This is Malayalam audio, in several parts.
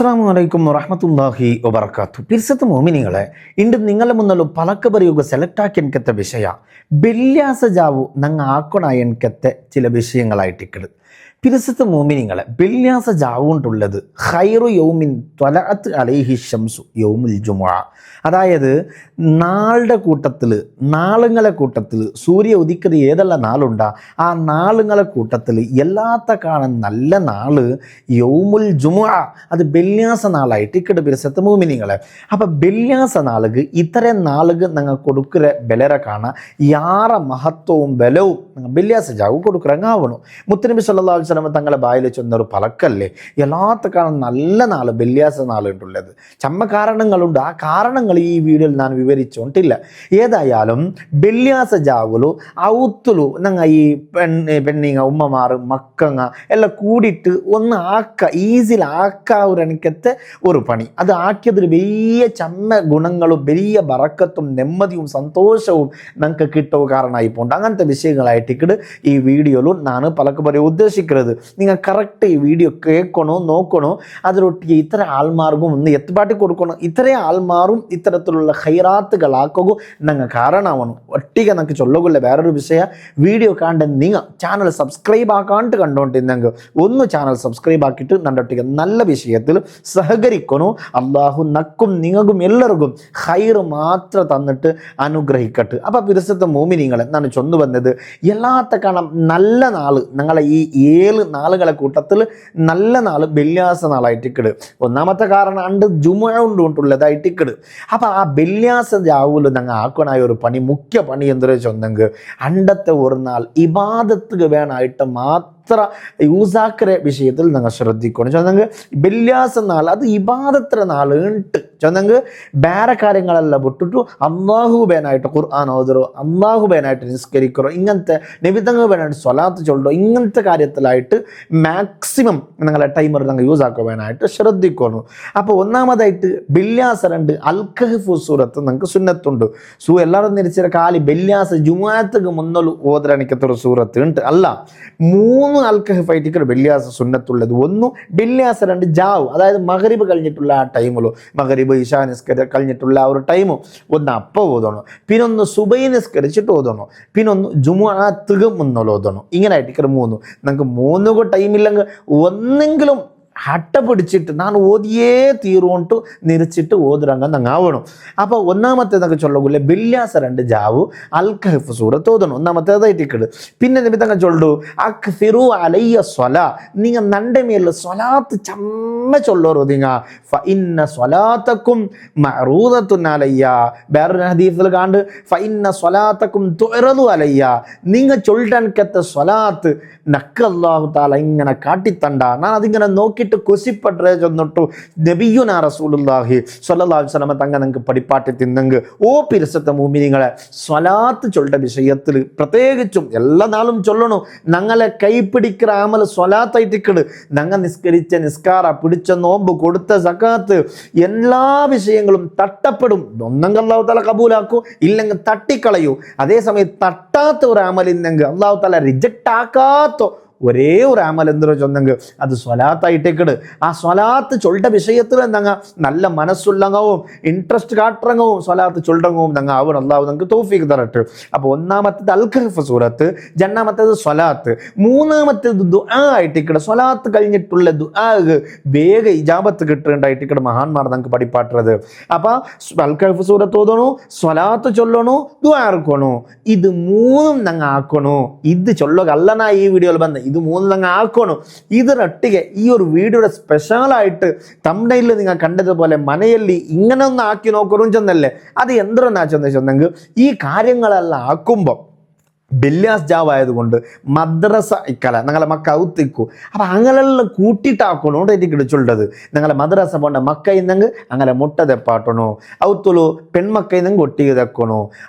അസ്സലാമു അലൈക്കും വറഹ്മത്തുള്ളാഹി വബറകാതുഹു. പിരിസത്ത് മോമിനിങ്ങളെ, ಇಂದು ನಿಂಗಲ ಮುನ್ನಲು ಪಲಕ ಬರೆಯುಗ ಸೆಲೆಕ್ಟ್ ಆക്കി ಎನ್ಕತ್ತ ವಿಷಯ ಬೆಲ್ಯಾಸ ಜಾವು ನಂಗೆ ಹಾಕೋಣ ಎನ್ಕತ್ತೆ ചില വിഷയങ്ങളായിട്ടിക്കട്. പിരിസത്ത് മോമിനിങ്ങളെ, ബെല്യാസ ജാവുകൊണ്ടുള്ളത് ഖൈറു യൗമിൻ ത്വലഅത്ത് അലൈഹി ശംസു യൗമുൽ ജുമുഅ. അതായത് നാളുകളെ കൂട്ടത്തിൽ സൂര്യ ഉദിക്കുന്നത് ഏതെല്ലാം നാളുണ്ടാ ആ നാളുകളെ കൂട്ടത്തിൽ എല്ലാത്ത കാണാൻ നല്ല നാള് യൗമുൽ ജുമുഅ, അത് ബെല്യാസ നാളായിട്ട് ഇക്കട് പിരിസത്ത് മോമിനിങ്ങളെ. അപ്പം ബെല്യാസ നാളുക ഇത്തരം നാളുക നിങ്ങൾ കൊടുക്കുന്ന ബലര കാണാൻ യാറ മഹത്വവും ബലവും നിങ്ങൾ ബെല്യാസ ജാവ് കൊടുക്കുറങ്ങാവണം. മുത്തനബി സല്ലല്ലാഹു അലൈഹി വസല്ലം തങ്ങളെ ബായിൽ ചെന്നൊരു പലക്കല്ലേ എല്ലാത്ത കാണാൻ നല്ല നാള് ബെല്യാസ നാളുണ്ടുള്ളത്. ചമ്മ കാരണങ്ങളുണ്ട്, ആ കാരണങ്ങൾ ഈ വീഡിയോയിൽ ഞാൻ വിവരിച്ചോണ്ടില്ല. ഏതായാലും ബെല്യാസ ജാവുലു ഔത്തുലു ഞങ്ങൾ ഈ പെണ്ണിങ്ങ ഉമ്മമാർ മക്കങ്ങ എല്ലാം കൂടിയിട്ട് ഒന്ന് ഈസിൽ ആക്കാവുരണിക്കത്തെ ഒരു പണി. അത് ആക്കിയതിൽ വലിയ ചമ്മ ഗുണങ്ങളും വലിയ ബറക്കത്തും നെമ്മതിയും സന്തോഷവും ഞങ്ങൾക്ക് കിട്ടുക കാരണമായി പോണ്ട്. അങ്ങനത്തെ വിഷയങ്ങളായിട്ട് ഈ വീഡിയോയിലും ഞാൻ പലക്ക് പറയാൻ ഉദ്ദേശിക്കുന്നത്. നിങ്ങൾ കറക്റ്റ് ഈ വീഡിയോ കേൾക്കണോ നോക്കണോ, അതിലൊട്ടിಗೆ ഇത്തരം ആൾമാർക്കും ഒന്ന് എത്തുപാട്ടി കൊടുക്കണം. ഇത്രയും ആൾമാറും ഇത്തരത്തിലുള്ള ഹൈറാത്തുകളാക്കുക ഞങ്ങൾ കാരണമാവണം. ഒട്ടിಗೆ നമുക്ക് ചൊല്ലുകൊള്ള വേറൊരു വിഷയ വീഡിയോ കാണേണ്ട നിങ്ങൾ ചാനൽ സബ്സ്ക്രൈബ് ആക്കാണ്ട് കണ്ടോണ്ടിരുന്നെങ്കിൽ ഒന്ന് ചാനൽ സബ്സ്ക്രൈബ് ആക്കിയിട്ട് നണ്ടൊട്ടിಗೆ നല്ല വിഷയത്തിൽ സഹകരിക്കണോ. അള്ളാഹു നക്കും നിങ്ങൾക്കും എല്ലാവർക്കും ഹൈറ് മാത്രം തന്നിട്ട് അനുഗ്രഹിക്കട്ടെ. അപ്പം പിരിസത്തെ മോമിനിങ്ങളെ ഞാൻ ചൊന്നു വന്നത് എല്ലാത്ത കാണാം നല്ല നാള് ഞങ്ങളെ ഈ 7 നാളുകളെ കൂട്ടത്തിൽ നല്ല നാള് ബെല്യാസ നാളായിട്ടിക്കട്. ഒന്നാമത്തെ കാരണം അണ്ട് ജുമുഅ കൊണ്ടുള്ളതായിട്ടിക്കട്. അപ്പം ആ ബെല്യാസ ജാവൂല് ഞങ്ങൾ ആക്കണായ ഒരു പണി, മുഖ്യ പണി എന്തൊരു ചൊന്നെങ്കിൽ അണ്ടത്തെ ഒരു നാൾ ഇബാദത്തുക വേണമായിട്ട് മാത്രം യൂസാക്കറെ വിഷയത്തിൽ നിങ്ങൾ ശ്രദ്ധിക്കണം. ചൊന്നെങ്കിൽ ബെല്യാസ നാൾ അത് ഇബാദത്ര നാൾ ഉണ്ട്. ചൊന്നെങ്കിൽ വേറെ കാര്യങ്ങളെല്ലാം വിട്ടിട്ടു അള്ളാഹു ബേനായിട്ട് ഖുർആൻ ഓതറോ, അള്ളാഹു ബേനായിട്ട് നിസ്കരിക്കറോ, ഇങ്ങനത്തെ നിബിധങ്ങൾ ബേനായിട്ട് സ്വലാത്ത് ചൊല്ലോ, ഇങ്ങനത്തെ കാര്യത്തിലായിട്ട് മാക്സിമം നിങ്ങളെ ടൈമർ നിങ്ങൾ യൂസ് ആക്കുക വേണമായിട്ട് ശ്രദ്ധിക്കണം. അപ്പോൾ ഒന്നാമതായിട്ട് ബെല്യാസ 2 അൽ-കഹ്ഫ് സൂറത്ത് നിങ്ങൾക്ക് സുന്നത്തുണ്ട്. എല്ലാവരും നിരിച്ച കാലി ബെല്യാസ ജുമുഅത്തുക്ക് മുന്നോല് ഓതരണിക്കത്തൊരു സൂറത്ത് ഉണ്ട്. അല്ല 3 അൽ-കഹ്ഫ് ആയിട്ട് ബെല്യാസ സുന്നത്തുള്ളത്. 1 ബെല്യാസ 2 ജാവ്, അതായത് മഗ്രിബ് കഴിഞ്ഞിട്ടുള്ള ആ ടൈമിലോ, മഗ്രിബ് ഇശാ നിസ്കരിച്ച് കഴിഞ്ഞിട്ടുള്ള ആ ഒരു ടൈമും ഒന്ന് അപ്പം ഓതണം, പിന്നൊന്ന് സുബൈ നിസ്കരിച്ചിട്ട് ഓതണം, പിന്നൊന്ന് ജുമുഅത്തുക്ക് മുന്നോല് ഓതണം. ഇങ്ങനെ ആയിട്ട് 3 നമുക്ക് 3 ടൈമില്ലെങ്കിൽ ഒന്നെങ്കിലും ഹട്ട പിടിച്ചിട്ട് ഞാൻ ഓതിയേ തീരുകൊണ്ടു നിരച്ചിട്ട് ഓതിറങ്ങാൻ നങ്ങാവണം. അപ്പോൾ ഒന്നാമത്തേതൊക്കെ ചൊല്ലുകൂല്ലേ ബെല്യാസ 2 ജാവു അൽ-കഹ്ഫ് സൂറത്ത് ഓതണം. ഒന്നാമത്തേതായിട്ടിക്കട്. പിന്നെ നിമിത്തങ്ങൾ ചൊല്ലു അക്സിറു അലയ്യ സ്വലാ, നിങ്ങൾ നൻ്റെ മേലിൽ സ്വലാത്ത് ചമ്മ ചൊല്ലോറോ നിങ്ങൾ ഫഇന്ന സ്വലാത്തക്കും മഅറൂദത്തുൻ അലയ്യ. വേറൊരു ഹദീസിൽ കാണ്ട് ഫഇന്ന സ്വലാത്തക്കും തുഅറദു അലയ്യ, നിങ്ങൾ ചൊല്ലാൻക്കത്തെ സ്വലാത്ത് നക്ക് അല്ലാഹു തആല ഇങ്ങനെ കാട്ടിത്തണ്ട, ഞാൻ അതിങ്ങനെ നോക്കിയിട്ട് കൊസിപ്പട്ടേ ചെന്നിട്ടു നബിയുനാ റസൂലുള്ളാഹി സ്വല്ലല്ലാഹു അലൈഹി വസല്ലം തങ്ങ നിങ്ങൾക്ക് പടിപ്പാട്ടി തിന്നെങ്കിൽ ഓ പിരിസത്തെ മോമിനിങ്ങളെ സ്വലാത്ത് ചൊല്ലുന്ന വിഷയത്തിൽ പ്രത്യേകിച്ചും എല്ലാ നാളും ചൊല്ലണം. ഞങ്ങളെ കൈപ്പിടിക്കുന്ന അമൽ സ്വലാത്തായിട്ടിക്കട്. ഞങ്ങൾ നിസ്കരിച്ച നിസ്കാര, പിടിച്ച നോമ്പ്, കൊടുത്ത സക്കാത്ത്, എല്ലാ വിഷയങ്ങളും തട്ടപ്പെടും. ഒന്നെങ്കിൽ അല്ലാഹു തആല കബൂലാക്കൂ, ഇല്ലെങ്കിൽ തട്ടിക്കളയൂ. അതേസമയം തട്ടാത്ത ഒരു അമലിന്നെങ്കിൽ അല്ലാഹു തആല റിജക്റ്റ് ആക്കാത്ത ഒരേ ഒരു അമൽ എന്തോ ചൊന്നെങ്കിൽ അത് സ്വലാത്തായിട്ടേക്കട്. ആ സ്വലാത്ത് ചൊല്ലുന്ന വിഷയത്തിൽ ഞങ്ങൾ നല്ല മനസ്സുള്ളങ്ങവും ഇൻട്രസ്റ്റ് കാട്ടറങ്ങവും സ്വലാത്ത് ചൊല്ലങ്ങവും ഞങ്ങൾ ആവണം. അല്ലാഹു ഞങ്ങൾക്ക് തൗഫീഖ് തരട്ടെ. അപ്പോൾ ഒന്നാമത്തേത് അൽ-കഹ്ഫ് സൂറത്ത്, രണ്ടാമത്തേത് സ്വലാത്ത്, മൂന്നാമത്തേത് ദുആ ആയിട്ടിക്കട്. സ്വലാത്ത് കഴിഞ്ഞിട്ടുള്ള ദുആ വേഗ ഇജാബത്ത് കിട്ടുന്നുണ്ടായിട്ടിക്കട് മഹാന്മാർ ഞങ്ങൾക്ക് പഠിപ്പാട്ടുള്ളത്. അപ്പോൾ അൽ-കഹ്ഫ് സൂറത്ത് ഓതണു, സ്വലാത്ത് ചൊല്ലണു, ദുആ ഇറക്കണു. ഇത് 3 ഞങ്ങൾ ആക്കണു. ഇത് ചൊല്ലുക അല്ലനാ ഈ വീഡിയോയിൽ വന്ന് ഇത് 3 ഞങ്ങൾ ആക്കണു. ഇതിനൊട്ടിಗೆ ഈ ഒരു വീഡിയോയുടെ സ്പെഷ്യലായിട്ട് തംബ്നെയിലിൽ നിങ്ങൾ കണ്ടതുപോലെ മനയല്ലി ഇങ്ങനെ ഒന്ന് ആക്കി നോക്കറും ചെന്നല്ലേ. അത് എന്തെന്നാ ചെന്നെങ്കിൽ ഈ കാര്യങ്ങളെല്ലാം ആക്കുമ്പോൾ ബെല്യാസ് ജാവ് ആയതുകൊണ്ട് മദ്രസ ഇക്കല ഞങ്ങളെ മക്ക ഔത്തിക്കു. അപ്പം അങ്ങനെല്ലാം കൂട്ടിയിട്ടാക്കണോണ്ട് എനിക്ക് കിടിച്ചുള്ളത്. ഞങ്ങളെ മദ്രസ പോണ്ട മക്ക ഇന്നെങ്കിൽ അങ്ങനെ മുട്ട തെപ്പാട്ടണോ, ഔത്തുള്ളൂ പെൺമക്ക ഇന്നെങ്കിൽ ഒട്ടിಗೆ തെക്കണോ.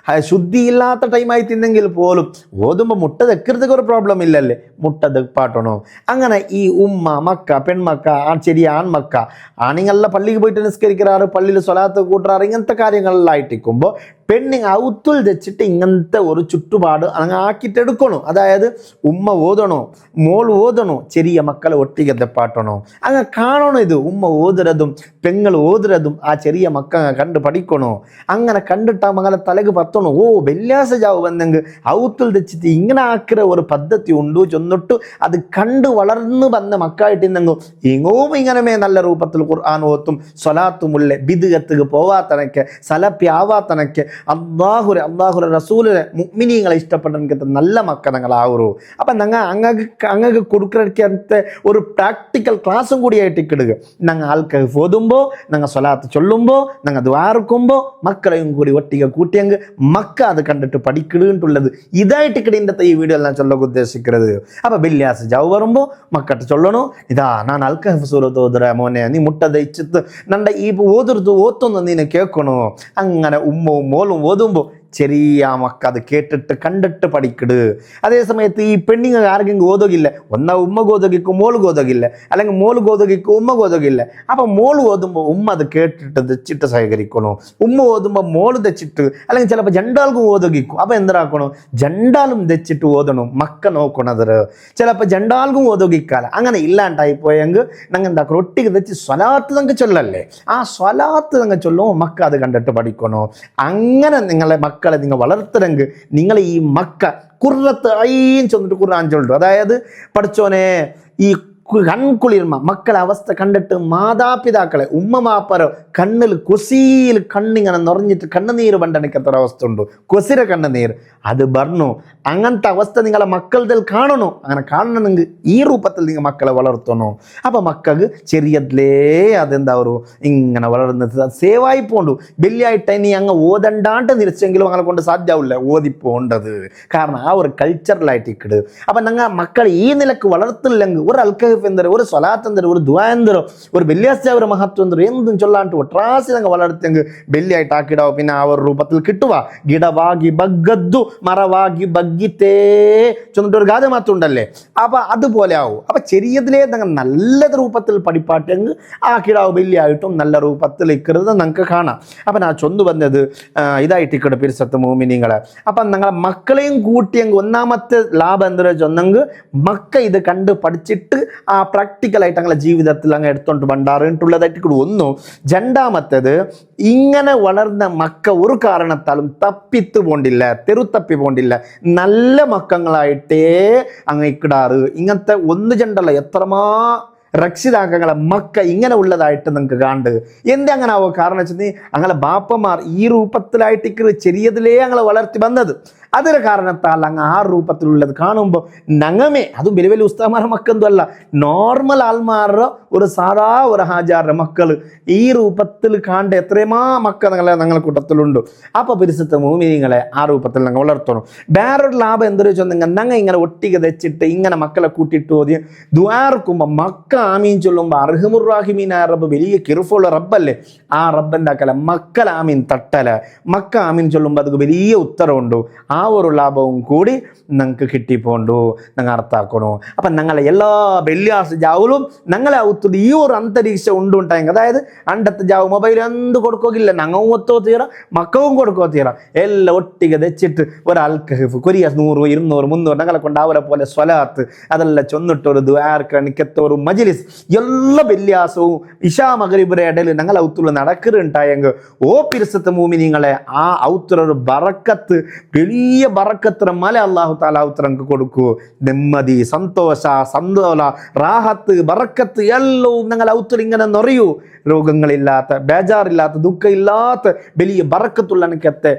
ശുദ്ധിയില്ലാത്ത ടൈമായി തിന്നെങ്കിൽ പോലും ഓതുമ്പോൾ മുട്ട തെക്കരുതൊക്കെ ഒരു പ്രോബ്ലം ഇല്ലല്ലേ, മുട്ട തെപ്പാട്ടണോ. അങ്ങനെ ഈ ഉമ്മ മക്ക പെൺമക്ക ചെറിയ ആൺമക്ക ആണിങ്ങളെല്ലാം പള്ളിക്ക് പോയിട്ട് നിസ്കരിക്കാറ്, പള്ളിയിൽ സ്വലാത്ത് കൂട്ടാറ്, ഇങ്ങനത്തെ കാര്യങ്ങളിലായിട്ടിരിക്കുമ്പോൾ പെണ്ണിങ് ഔത്തുൽ വെച്ചിട്ട് ഇങ്ങനത്തെ ഒരു ചുറ്റുപാട് അങ്ങ് ആക്കിയിട്ടെടുക്കണോ. അതായത് ഉമ്മ ഓതണോ, മോൾ ഓതണോ, ചെറിയ മക്കളെ ഒട്ടിക തെപ്പാട്ടണോ, അങ്ങ് കാണണോ. ഇത് ഉമ്മ ഓതുരതും പെങ്ങൾ ഓതുരതും ആ ചെറിയ മക്ക കണ്ട് പഠിക്കണോ. അങ്ങനെ കണ്ടിട്ടാ മകളെ തലക്ക് പത്തണോ. ഓ വെള്ളിയാസ ജാവ് വന്നെങ്കിൽ ഔത്തുൽ തെച്ചിട്ട് ഇങ്ങനെ ആക്കിற ഒരു പദ്ധതി ഉണ്ടു ചൊന്നിട്ട് അത് കണ്ട് വളർന്നു വന്ന മക്കായിട്ടിന്നെങ്കിൽ ഇങ്ങോവും ഇങ്ങനെ നല്ല രൂപത്തിൽ ഖുർആൻ ഓത്തും സ്വലാത്തുമുള്ള ബിദ്അത്തുക്ക് പോവാത്തനക്ക് സലപ്പി ആവാത്തനക്ക് അള്ളാഹുര റസൂലിനെ മുഅ്മിനീങ്ങളെ ഇഷ്ടപ്പെട്ട നല്ല മക്കളങ്ങളാവൂ. അപ്പം അങ്ങക്ക് കൊടുക്കത്തെ ഒരു പ്രാക്ടിക്കൽ ക്ലാസ്സും കൂടിയായിട്ട് ഇടുക. ഞങ്ങൾ ആൾക്കാർ ഓതുമ്പോൾ, ഞങ്ങൾ സ്വലാത്ത് ചൊല്ലുമ്പോൾ, ഞങ്ങൾ ദ്വാരക്കുമ്പോൾ മക്കളെയും കൂടി ഒട്ടിക കൂട്ടിയെങ്കിൽ മക്ക അത് കണ്ടിട്ട് പഠിക്കിടുന്നുള്ളത്. ഇതായിട്ട് കിടേണ്ട ഈ വീഡിയോ ഞാൻ ചൊല്ലാൻ ഉദ്ദേശിക്കുന്നത്. അപ്പം വെള്ളിയാഴ്ച ജാവ് വരുമ്പോൾ മക്കട്ട് ചൊല്ലണോ, ഇതാ ഞാൻ അൽക്കഹഫ് സൂറത്ത് ഓതുற മോനെ, നീ മുട്ട ദയിച്ചിട്ട് നണ്ട ഈ ഓതുறது ഓത്തൊന്ന് നീനെ കേൾക്കണോ. അങ്ങനെ ഉമ്മവും മോളും ഓതുമ്പോൾ ചെറിയ മക്ക അത് കേട്ടിട്ട് കണ്ടിട്ട് പഠിക്കിട്. അതേ സമയത്ത് ഈ പെണ്ണിങ് ആർക്കെങ്കിലും ഓതുകില്ല, ഒന്നാ ഉമ്മ ഗോതകിക്കും മോൾ ഗോതകില്ല, അല്ലെങ്കിൽ മോൾ ഗോതകിക്കും ഉമ്മ ഗോതകില്ല. അപ്പം മോൾ ഓതുമ്പോൾ ഉമ്മ അത് കേട്ടിട്ട് തെച്ചിട്ട് സഹകരിക്കണോ, ഉമ്മ ഓതുമ്പോൾ മോൾ തെച്ചിട്ട്, അല്ലെങ്കിൽ ചിലപ്പോൾ ജണ്ടാൾക്കും ഓതകിക്കും. അപ്പം എന്താക്കണോ, ജണ്ടാലും തെച്ചിട്ട് ഓതണം, മക്ക നോക്കണത്. ചിലപ്പോൾ ജണ്ടാൾക്കും ഓതകിക്കാല. അങ്ങനെ ഇല്ലാണ്ടായി പോയെങ്കിൽ ഞങ്ങൾ എന്താക്കണം, ഒട്ടിക്ക് തെച്ച് സ്വലാത്ത് നിങ്ങൾക്ക് ചൊല്ലല്ലേ, ആ സ്വലാത്ത് നിങ്ങൾ ചൊല്ലുമോ മക്ക അത് കണ്ടിട്ട് പഠിക്കണോ. അങ്ങനെ നിങ്ങളെ മക്കളെ നിങ്ങൾ വളർത്തണമെങ്കിൽ നിങ്ങൾ ഈ മക്ക കുറത്ത് അയ്യും ചെന്നിട്ട് ഖുർആൻ ചൊല്ലിട്ടു. അതായത് പഠിച്ചോനെ ഈ കൺകുളിർമ മക്കളെ അവസ്ഥ കണ്ടിട്ട് മാതാപിതാക്കളെ ഉമ്മമാപ്പരോ കണ്ണിൽ കൊസിയിൽ കണ്ണിങ്ങനെ നിറഞ്ഞിട്ട് കണ്ണുനീര് പണ്ടണിക്കത്തൊരു അവസ്ഥ ഉണ്ട്. കൊസിര കണ്ണുനീർ അത് പറഞ്ഞു. അങ്ങനത്തെ അവസ്ഥ നിങ്ങളെ മക്കളുടെ കാണണോ. അങ്ങനെ കാണണമെങ്കിൽ ഈ രൂപത്തിൽ നിങ്ങൾ മക്കളെ വളർത്തണോ. അപ്പം മക്കൾക്ക് ചെറിയതിലേ അതെന്താ ഒരു ഇങ്ങനെ വളർന്നത് സേവായി പോണ്ടു. വലിയായിട്ട് ഇനി അങ്ങ് ഓതണ്ടാണ്ട് തിരിച്ചെങ്കിലും അങ്ങനെ കൊണ്ട് സാധ്യമാവില്ല ഓതിപ്പോണ്ടത്. കാരണം ആ ഒരു കൾച്ചറലായിട്ട് ഇക്കിട്. അപ്പം ഞങ്ങൾ മക്കളെ ഈ നിലക്ക് വളർത്തില്ലെങ്കിൽ ഒരു അൽക്കഹഫ് എന്തൊരു, ഒരു സ്വലാത്ത് എന്തൊരു, ഒരു ദുആ എന്തൊരു, ഒരു വെള്ളിയാഴ്ച മഹത്വം എന്തൊരു എന്തും ചൊല്ലാണ്ട് ഒട്രാസി ഞങ്ങൾ വളർത്തിയെങ്കിൽ വെള്ളിയായിട്ട് ആക്കിടാവും. പിന്നെ ആ ഒരു രൂപത്തിൽ കിട്ടുക ഗിടവാഗി ബഗ്ഗദ്ദു മറവാഗി ബഗ്ഗിത്തേ ചൊന്നിട്ട് ഒരു ഗാഥ മാത്രം ഉണ്ടല്ലേ. അപ്പം അതുപോലെ ആവും. അപ്പം ചെറിയതിലേ ഞങ്ങൾ നല്ല രൂപത്തിൽ പഠിപ്പാട്ടെങ്കിൽ ആ കിടാവ് വെള്ളിയായിട്ടും നല്ല രൂപത്തിൽ ഇക്കരുത് ഞങ്ങൾക്ക് കാണാം. അപ്പം ഞാൻ ചൊന്നു വന്നത് ഇതായിട്ട് ഇക്കട പിരിസത്ത് മോമിനിങ്ങളെ. അപ്പം ഞങ്ങളെ മക്കളെയും കൂട്ടിയെങ്കിൽ ഒന്നാമത്തെ ലാഭം എന്തൊരു ചൊന്നെങ്കിൽ മക്ക ഇത് കണ്ട് പഠിച്ചിട്ട് ആ പ്രാക്ടിക്കലായിട്ട് ഞങ്ങളെ ജീവിതത്തിൽ അങ്ങ് എടുത്തോണ്ട് പണ്ടാറിട്ടുള്ളതായിട്ട് കൂടെ ഒന്നു. രണ്ടാമത്തേത് ഇങ്ങനെ വളർന്ന മക്ക ഒരു കാരണത്താലും തപ്പിത്ത് പോണ്ടില്ല, തെരുത്തപ്പി പോണ്ടില്ല, നല്ല മക്കളായിട്ടേ അങ്ങ് ഇക്കിടാറ്. ഇങ്ങനത്തെ ഒന്ന് ചെണ്ടല്ല എത്രമാ രക്ഷിതാക്കളെ മക്ക ഇങ്ങനെ ഉള്ളതായിട്ട് നിങ്ങൾക്ക് കാണ്ട്. എന്ത് അങ്ങനെ ആവോ കാരണം വെച്ചാൽ അങ്ങനെ ബാപ്പമാർ ഈ രൂപത്തിലായിട്ട് ചെറിയതിലേ ഞങ്ങളെ വളർത്തി വന്നത്. അതിന് കാരണത്താൽ അങ്ങ് ആ രൂപത്തിലുള്ളത് കാണുമ്പോൾ ഞങ്ങമേ അതും വലിയ വലിയ ഉസ്താമാരുടെ മക്കളൊന്നും അല്ല, നോർമൽ ആൾമാരുടെ ഒരു സാധാ ഒരു ഹാജാരുടെ മക്കൾ ഈ രൂപത്തിൽ കാണ്ട എത്രയുമാ മക്കൾ ഞങ്ങളെ കൂട്ടത്തിലുണ്ട്. അപ്പോൾ പരിശുദ്ധ മോമിനിങ്ങളെ ആ രൂപത്തിൽ ഞങ്ങൾ വളർത്തണം. വേറൊരു ലാഭം എന്തൊരു വെച്ചാൽ ഞങ്ങൾ ഇങ്ങനെ ഒട്ടിക തെച്ചിട്ട് ഇങ്ങനെ മക്കളെ കൂട്ടിയിട്ട് ഓതി ദ്വാർക്കുമ്പോൾ മക്ക ആമീൻ ചൊല്ലുമ്പോൾ അർഹമുറാഹിമീൻ ആ റബ്ബ് വലിയ കിറുഫുള്ള റബ്ബല്ലേ. ആ റബ്ബ് എന്താക്കല മക്കൾ ആമീൻ തട്ടല, മക്ക ആമീൻ ചൊല്ലുമ്പോൾ അത് വലിയ ഉത്തരവുണ്ട്. ആ ഒരു ലാഭവും കൂടി ഞങ്ങൾക്ക് കിട്ടിപ്പോണ്ടു ഞങ്ങൾ അർത്ഥാക്കണു. അപ്പം ഞങ്ങളെ എല്ലാ വെള്ളിയാഴ്ച ജാവലും ഞങ്ങളെ ഔത്തുണ്ട് ഈ ഒരു അന്തരീക്ഷം ഉണ്ടായെങ്കിൽ, അതായത് അണ്ടത്തെ ജാവ് മൊബൈൽ എന്ത് കൊടുക്കില്ല, ഞങ്ങൾ ഒത്തോ തീറ മക്കവും കൊടുക്കോ തീറ എല്ലാം ഒട്ടിക തെച്ചിട്ട് ഒരു അൽക്കഹഫ് കൊരിയ 100, 200, 300 ഞങ്ങളെ കൊണ്ട് അവരെ പോലെ സ്വലാത്ത് അതെല്ലാം ചൊന്നിട്ടൊരു ദ്വാർക്കണിക്കത്തൊരു മജ്ലിസ് എല്ലാ വെള്ളിയാസവും ഇശാ മഗ്രിബിന്റെ ഇടയിൽ ഞങ്ങൾ ഔത്തുള്ള നടക്കുന്നുണ്ടായെങ്കിൽ ഓ പിരിസത്ത് മോമിനിങ്ങളെ ആ ഔത്തുറൊരു ബറക്കത്ത് വലിയ ബറക്കത്തിന് മല അല്ലാഹു തആല ഔത്തരങ്ങൾക്ക് കൊടുക്കൂ. നെമ്മതി, സന്തോഷ, റാഹത്ത്, ബറക്കത്ത് എല്ലാം ഞങ്ങൾ ഔത്തർ ഇങ്ങനെ നിറയൂ. രോഗങ്ങളില്ലാത്ത, ബേജാറില്ലാത്ത, ദുഃഖമില്ലാത്ത വലിയ ബറക്കത്തുള്ള എനിക്കത്തെ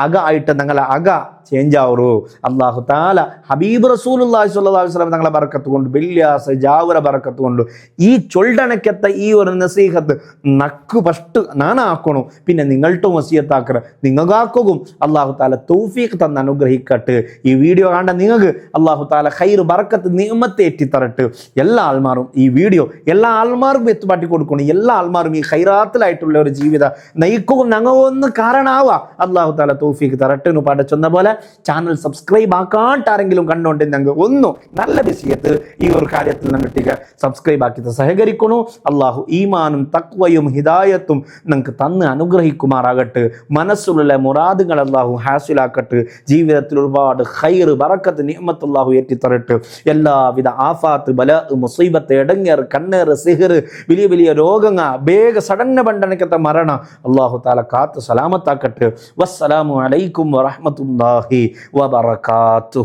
അക ആയിട്ട് ഞങ്ങളെ അക ചേഞ്ച് ആവൂ. അല്ലാഹു തആല ഹബീബ് റസൂലുള്ളാഹി സ്വല്ലല്ലാഹു അലൈഹി വസല്ലം ഞങ്ങളെ ബറക്കത്ത് കൊണ്ട് വെള്ളിയാസ ജാവര ബറക്കത്ത് കൊണ്ട് ഈ ചൊല്ലണക്കത്തെ ഈ ഒരു നസീഹത്ത് നക്ക് ഫസ്റ്റ് നാനാക്കണു. പിന്നെ നിങ്ങളുടെ വസിയത്താക്കറ നിങ്ങൾക്കാക്കും അല്ലാഹു തആല തൗഫീഖ് തന്ന് അനുഗ്രഹിക്കട്ടെ. ഈ വീഡിയോ കണ്ട നിങ്ങൾക്ക് അള്ളാഹു താല ഖൈർ ബറക്കത്ത് നിഅമത്ത് ഏറ്റിത്തരട്ടെ. എല്ലാ ആൾമാരും ഈ വീഡിയോ എല്ലാ ആൾമാർക്കും എത്തുപാട്ടി കൊടുക്കണം. എല്ലാ ആൾമാരും ഈ ഖൈറാത്തിലായിട്ടുള്ള ഒരു ജീവിതം നയിക്കും ഞങ്ങൾ ഒന്ന് കാരണാവുക. അള്ളാഹു താല തൗഫീഖ് തരട്ടെ എന്ന് പാടച്ചൊന്ന പോലെ ചാനൽ സബ്സ്ക്രൈബ് ആക്കാട്ടാരെങ്കിലും കണ്ടോണ്ട് ഞങ്ങൾ ഒന്നും നല്ല വിഷയത്ത് ഈ ഒരു കാര്യത്തിൽ നിന്നിട്ട് സബ്സ്ക്രൈബ് ആക്കി സഹകരിക്കണു. അള്ളാഹു ഈമാനും തഖ്വയും ഹിദായത്തും നിങ്ങൾക്ക് തന്ന് അനുഗ്രഹിക്കുമാറാകട്ടെ. മനസ്സിലുള്ള മുറാദുകൾ അള്ളാഹു ഹാസിലാക്കട്ടെ. ജീവിതത്തിൽ ഒരുപാട് ഖൈർ ബറക്കത്ത് നിഅമത്ത് അള്ളാഹു ഏറ്റിത്തരട്ടെ. എല്ലാവിധ ആഫാത്ത് ബല മുസീബത്ത് എടങ്ങേർ കണ്ണേർ സിഹിർ വലിയ വലിയ രോഗങ്ങൾ ಬೇಗ ಸಡನ್ನ ಬಂಡನಕತ ಮರಣ ಅಲ್ಲಾಹು ತಾಲ ಕಾತು ಸಲಾಮತ್ತಾಕಟ್ಟು. ವಸ್ಸಲಾಮು ಅಲೈಕುಂ ವರಹಮತುಲ್ಲಾಹಿ ವಬರಕಾತು.